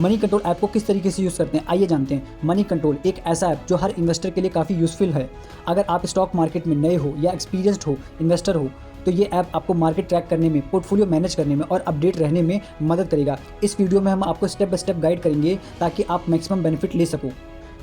Money control app को किस तरीके से यूज़ करते हैं, आइए जानते हैं। मनी कंट्रोल एक ऐसा ऐप जो हर इन्वेस्टर के लिए काफ़ी यूज़फुल है। अगर आप स्टॉक मार्केट में नए हो या एक्सपीरियंस्ड हो इन्वेस्टर हो तो ये ऐप आपको मार्केट ट्रैक करने में, पोर्टफोलियो मैनेज करने में और अपडेट रहने में मदद करेगा। इस वीडियो में हम आपको स्टेप बाय स्टेप गाइड करेंगे ताकि आप मैक्सिमम बेनिफिट ले सको।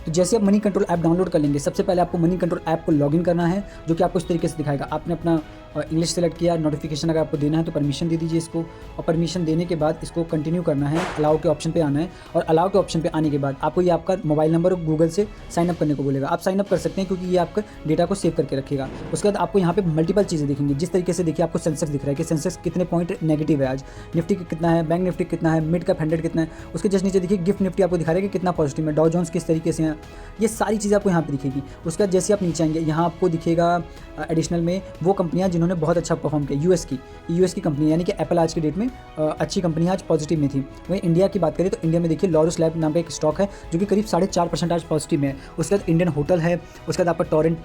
तो जैसे आप मनी कंट्रोल ऐप डाउनलोड कर लेंगे, सबसे पहले आपको मनी कंट्रोल ऐप को लॉगिन करना है, जो कि आपको इस तरीके से दिखाएगा। आपने अपना इंग्लिश सेलेक्ट किया, नोटिफिकेशन अगर आपको देना है तो परमिशन दे दीजिए इसको, और परमिशन देने के बाद इसको कंटिन्यू करना है, अलाउ के ऑप्शन पे आना है। और अलाउ के ऑप्शन पे आने के बाद आपको ये आपका मोबाइल नंबर और गूगल से साइन अप करने को बोलेगा। आप साइन अप कर सकते हैं क्योंकि ये आपका डेटा को सेव करके रखेगा। उसके बाद आपको यहाँ पे मल्टीपल चीज़ें दिखेंगी। जिस तरीके से देखिए आपको सेंसेक्स दिख रहा है कि सेंसेक्स कितने पॉइंट नेगेटिव है आज, निफ्टी कितना है, बैंक निफ्टी कितना है, मिड कैप 100 कितना है। उसके जस्ट नीचे देखिए गिफ्ट निफ्टी आपको दिखा रहा है कि कितना पॉजिटिव है, डाउ जोन्स किस तरीके से हैं, ये सारी चीज़ें आपको यहाँ पे दिखेगी। उसके बाद जैसे आप नीचे आएंगे यहाँ आपको दिखेगा एडिशनल में वो कंपनियां जिन्होंने बहुत अच्छा परफॉर्म किया। यूएस की कंपनी यानी कि एप्पल आज की डेट में अच्छी कंपनी आज पॉजिटिव में थी। वहीं इंडिया की बात करें तो इंडिया में देखिए लॉरस लैब नाम का एक स्टॉक है जो कि करीब 4.5% आज पॉजिटिव में है। उसके बाद इंडियन होटल है, उसके बाद आपका टोरेंट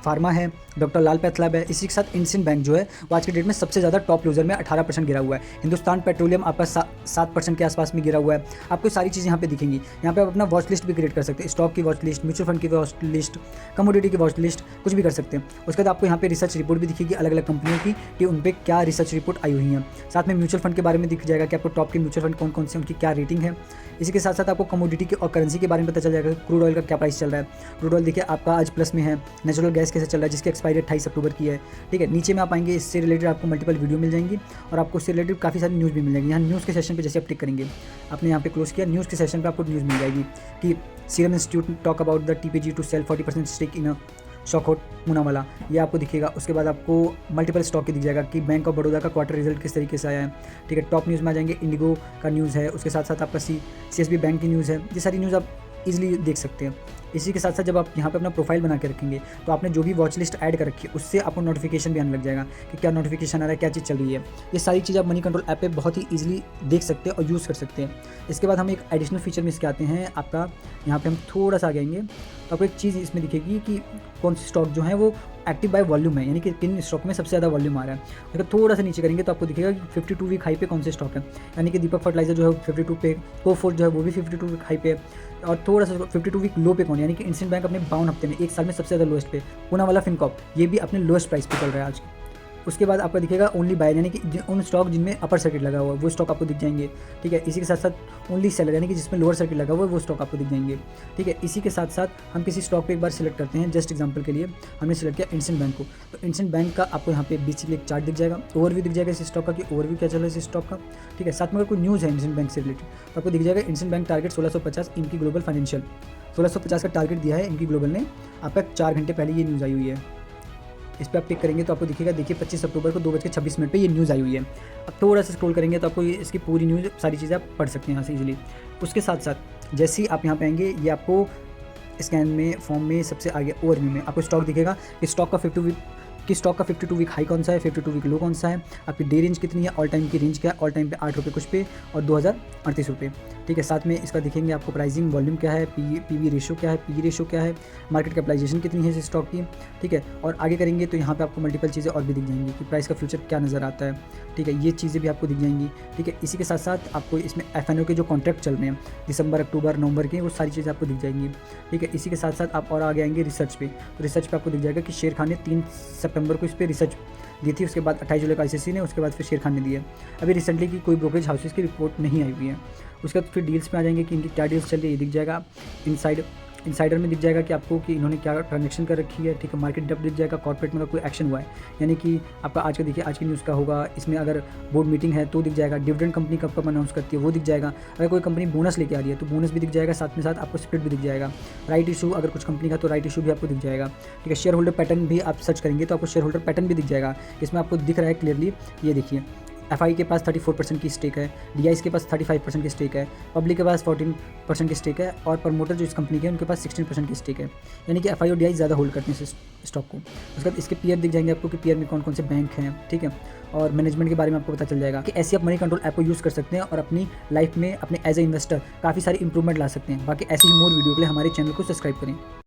फार्मा है, डॉक्टर लाल पैथलैब है। इसी के साथ इंडियन बैंक जो है वो आज की डेट में सबसे ज़्यादा टॉप लूजर में 18% गिरा हुआ है। हिंदुस्तान पेट्रोलियम आपका 7% के आसपास में गिरा हुआ है। आपको सारी चीज़ें यहाँ पे दिखेंगी। यहाँ पे आप अपना वॉच लिस्ट भी क्रिएट कर सकते हैं, स्टॉक की वॉच लिस्ट, म्यूचुअल फंड की वॉच लिस्ट, कमोडिटी की वॉच लिस्ट, कुछ भी कर सकते हैं। उसके बाद आपको यहाँ पे रिसर्च रिपोर्ट भी दिखेगी अलग अलग कंपनियों की कि उन पर क्या रिसर्च रिपोर्ट आई हुई है। साथ में म्यूचुअल फंड के बारे में दिख जाएगा कि आपको टॉप के म्यूचुअल फंड कौन कौन से, उनकी क्या रेटिंग है। इसी के साथ साथ आपको कमोडिटी के और करेंसी के बारे में पता चल जाएगा, क्रूड ऑयल का क्या प्राइस चल रहा है। क्रूड ऑयल देखिए आपका आज प्लस में है। नेचुरल गैस कैसे चल रहा है, जिसकी एक्सपायरी 28 अक्टूबर की है। ठीक है, नीचे में आप आएंगे, इससे रिलेटेड आपको मल्टीपल वीडियो मिल जाएंगी और आपको इससे रिलेटेड काफ़ी सारी न्यूज़ भी मिल जाएगी। यहाँ न्यूज़ के सेशन पे जैसे आप टिक करेंगे, आपने यहाँ पे क्लोज किया, न्यूज़ के सेशन पे आपको न्यूज़ मिल जाएगी कि Serum Institute talk about the TPG to sell 40% stake in शॉकआउट मुनावाला, ये आपको दिखेगा। उसके बाद आपको मल्टीपल स्टॉक की दिख जाएगा कि बैंक ऑफ बड़ौदा का क्वार्टर रिजल्ट किस तरीके से आया है। ठीक है, टॉप न्यूज़ में आ जाएंगे, इंडिगो का न्यूज़ है, उसके साथ साथ आपका सीएसबी बैंक की न्यूज़ है। ये सारी न्यूज़ आप इजीली देख सकते हैं। इसी के साथ साथ जब आप यहाँ पे अपना प्रोफाइल बना के रखेंगे तो आपने जो भी वॉच लिस्ट ऐड कर रखी है उससे आपको नोटिफिकेशन भी आने लग जाएगा कि क्या नोटिफिकेशन आ रहा है, क्या चीज़ चल रही है। ये सारी चीज़ आप मनी कंट्रोल ऐप पे बहुत ही इजीली देख सकते हैं और यूज़ कर सकते हैं। इसके बाद हम एक एडिशनल फीचर में इसके आते हैं। आपका यहाँ पे हम थोड़ा सा आगे आएंगे तो आपको एक चीज़ इसमें दिखेगी कि कौन सी स्टॉक जो है वो एक्टिव बाय वॉल्यूम है, यानी कि किन स्टॉक में सबसे ज़्यादा वॉल्यूम आ रहा है। अगर थोड़ा सा नीचे करेंगे तो आपको दिखेगा कि 52 वीक हाई पे कौन से स्टॉक है, यानी कि दीपक फर्टिलाइजर जो है 52 पे, कोफोर्ज जो है वो भी 52 वीक हाई पे, और थोड़ा सा 52 वीक लो पे कौन, यानी कि इंडियन बैंक अपने 52 हफ्ते में एक साल में सबसे ज़्यादा लोएस्ट पे, पूनावाला फिनकॉप ये भी अपने लोएस्ट प्राइस पे चल रहा है आज। उसके बाद आपको दिखेगा ओनली बायर, यानी कि उन स्टॉक जिनमें अपर सर्किट लगा हुआ है वो स्टॉक आपको दिख जाएंगे। ठीक है, इसी के साथ साथ ओनली सेलर, यानी कि जिसमें लोअर सर्किट लगा हुआ है वो स्टॉक आपको दिख जाएंगे। ठीक है, इसी के साथ साथ हम किसी स्टॉक पे एक बार सिलेक्ट करते हैं। जस्ट एग्जांपल के लिए हमने सिलेक्ट किया इंडियन बैंक को, तो इंडियन बैंक का आपको यहाँ पे बेसिकली एक चार्ट दिख जाएगा, ओवरव्यू दिख जाएगा इस स्टॉक का कि ओवरव्यू क्या चल रहा है इस स्टॉक का। ठीक है, साथ में अगर कोई न्यूज़ है इंडियन बैंक से रिलेटेड तो आपको दिख जाएगा इंडियन बैंक टारगेट 1650, इनकी ग्लोबल फाइनेंशियल 1650 का टारगेट दिया है इनकी ग्लोबल ने। आपका 4 घंटे पहले ये न्यूज़ आई हुई है। इस पर आप टिक करेंगे तो आपको दिखेगा, देखिए 25 अक्टूबर को 2:26 पे ये न्यूज़ आई हुई है। अब थोड़ा सा स्क्रॉल करेंगे तो आपको इसकी पूरी न्यूज़, सारी चीज़ें आप पढ़ सकते हैं यहाँ से इजीली। उसके साथ साथ जैसे ही आप यहाँ पे आएंगे, ये आपको स्कैन में फॉर्म में सबसे आगे ओवरव्यू में आपको स्टॉक दिखेगा कि स्टॉक का 52 वीक हाई कौन सा है, 52 वीक लो कौन सा है, आपकी डे रेंज कितनी है, ऑल टाइम की रेंज क्या है, ऑल टाइम पे 8 रुपये कुछ पे और 2038 रुपये। ठीक है, साथ में इसका दिखेंगे आपको प्राइसिंग, वॉल्यूम क्या है, पीवी रेशो क्या है, पी रेशो क्या है, मार्केट कैपिटलाइजेशन कितनी है इस स्टॉक की। ठीक है, और आगे करेंगे तो यहाँ पे आपको मल्टीपल चीज़ें और भी दिख जाएंगी कि प्राइस का फ्यूचर क्या नज़र आता है। ठीक है, ये चीज़ें भी आपको दिख जाएंगी। ठीक है, इसी के साथ साथ आपको इसमें एफएनओ के जो कॉन्ट्रैक्ट चल रहे हैं दिसंबर, अक्टूबर, नवंबर के, वो सारी चीज़ें आपको दिख जाएंगी। ठीक है, इसी के साथ साथ आप और आगे आएंगे रिसर्च पे, तो रिसर्च पे आपको दिख जाएगा कि शेर खान ने 3 सितंबर को इस पर रिसर्च दी थी, उसके बाद 28 जुलाई को आईसीसी ने, उसके बाद फिर शेर खान ने दी है। अभी रिसेंटली की कोई ब्रोकरेज हाउसेस की रिपोर्ट नहीं आई हुई है। उसके बाद फिर डील्स में आ जाएंगे कि इनकी क्या डील्स चल रही है, ये दिख जाएगा। इनसाइडर में दिख जाएगा कि आपको कि इन्होंने क्या ट्रांजेक्शन कर रखी है। ठीक है, मार्केट डेप्थ दिख जाएगा, कॉर्पोरेट में अगर कोई एक्शन हुआ है, यानी कि आपका आज का देखिए आज की न्यूज़ का होगा, इसमें अगर बोर्ड मीटिंग है तो दिख जाएगा। डिविडेंड कंपनी कब कब अनाउंस करती है वो दिख जाएगा। अगर कोई कंपनी बोनस लेके आ रही है तो बोनस भी दिख जाएगा, साथ में साथ आपको स्प्लिट भी दिख जाएगा। राइट इशू अगर कुछ कंपनी का तो राइट इशू भी आपको दिख जाएगा। ठीक है, शेयर होल्डर पैटर्न भी आप सर्च करेंगे तो आपको शेयर होल्डर पैटर्न भी दिख जाएगा। इसमें आपको दिख रहा है क्लियरली, ये देखिए एफआई के पास 34% की स्टेक है, डीआईस के पास 35% की स्टेक है, पब्लिक के पास 14% की स्टेक है और प्रमोटर जो इस कंपनी के हैं उनके पास 16% की स्टेक है। यानी कि एफआई और डीआई ज़्यादा होल्ड करते हैं इस स्टॉक को। उसके बाद इसके पीयर दिख जाएंगे आपको कि पीयर में कौन कौन से बैंक हैं। ठीक है, और मैनेजमेंट के बारे में आपको पता चल जाएगा कि ऐसे आप मनी कंट्रोल ऐप को यूज़ कर सकते हैं और अपनी लाइफ में अपने एज ए इन्वेस्टर काफ़ी सारी इंप्रूवमेंट ला सकते हैं। बाकी ऐसी ही मोर वीडियो के लिए हमारे चैनल को सब्सक्राइब करें।